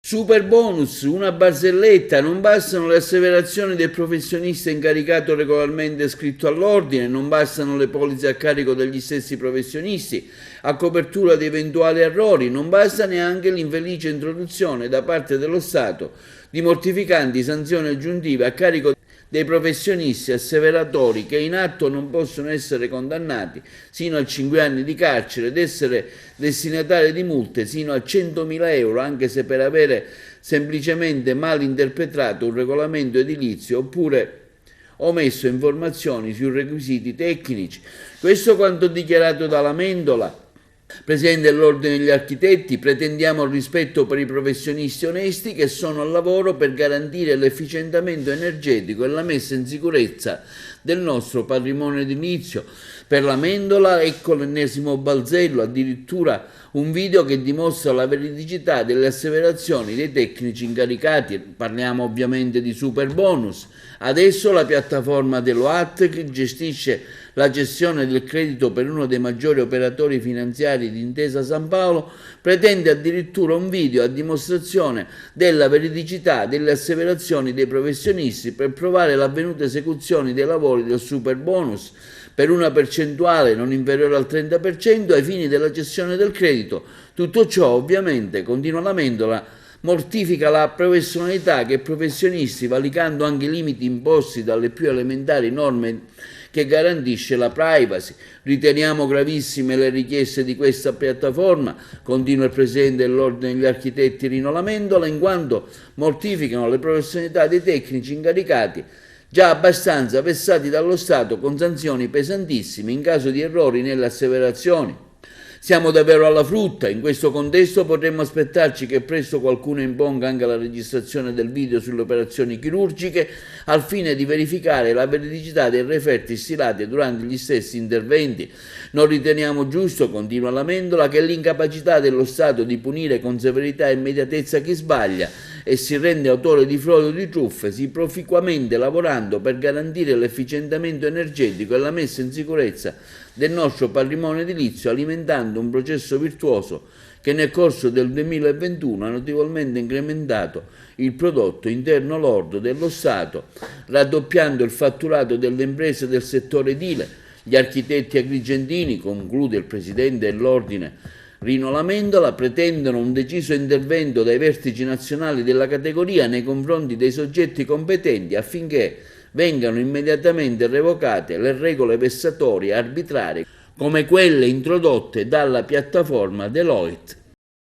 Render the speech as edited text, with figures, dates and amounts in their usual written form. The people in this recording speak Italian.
Super bonus, una barzelletta, non bastano le asseverazioni del professionista incaricato regolarmente iscritto all'ordine, non bastano le polizze a carico degli stessi professionisti a copertura di eventuali errori, non basta neanche l'infelice introduzione da parte dello Stato di mortificanti sanzioni aggiuntive a carico dei professionisti asseveratori che in atto non possono essere condannati sino a 5 anni di carcere ed essere destinatari di multe sino a 100.000 euro, anche se per avere semplicemente mal interpretato un regolamento edilizio oppure omesso informazioni sui requisiti tecnici. Questo quanto dichiarato dalla Mendola, Presidente dell'Ordine degli Architetti. Pretendiamo il rispetto per i professionisti onesti che sono al lavoro per garantire l'efficientamento energetico e la messa in sicurezza del nostro patrimonio edilizio. Per la Mendola, ecco l'ennesimo balzello, addirittura un video che dimostra la veridicità delle asseverazioni dei tecnici incaricati. Parliamo ovviamente di super bonus. Adesso la piattaforma dell'OAT, che gestisce la gestione del credito per uno dei maggiori operatori finanziari di Intesa San Paolo, pretende addirittura un video a dimostrazione della veridicità delle asseverazioni dei professionisti per provare l'avvenuta esecuzione dei lavori del super bonus per una percentuale non inferiore al 30% ai fini della gestione del credito. Tutto ciò, ovviamente, continua la Mendola, mortifica la professionalità che professionisti, valicando anche i limiti imposti dalle più elementari norme che garantisce la privacy. Riteniamo gravissime le richieste di questa piattaforma, continua il Presidente dell'Ordine degli Architetti Rino Lamendola, in quanto mortificano le professionalità dei tecnici incaricati, già abbastanza vessati dallo Stato con sanzioni pesantissime in caso di errori nelle asseverazioni. Siamo davvero alla frutta. In questo contesto potremmo aspettarci che presto qualcuno imponga anche la registrazione del video sulle operazioni chirurgiche al fine di verificare la veridicità dei referti stilati durante gli stessi interventi. Non riteniamo giusto, continua la Mendola, che l'incapacità dello Stato di punire con severità e immediatezza chi sbaglia e si rende autore di frodi o di truffe, si proficuamente lavorando per garantire l'efficientamento energetico e la messa in sicurezza del nostro patrimonio edilizio, alimentando un processo virtuoso che nel corso del 2021 ha notevolmente incrementato il prodotto interno lordo dello Stato, raddoppiando il fatturato delle imprese del settore edile. Gli architetti agrigentini, conclude il Presidente dell'Ordine Rino Lamendola, pretendono un deciso intervento dai vertici nazionali della categoria nei confronti dei soggetti competenti affinché vengano immediatamente revocate le regole vessatorie arbitrarie come quelle introdotte dalla piattaforma Deloitte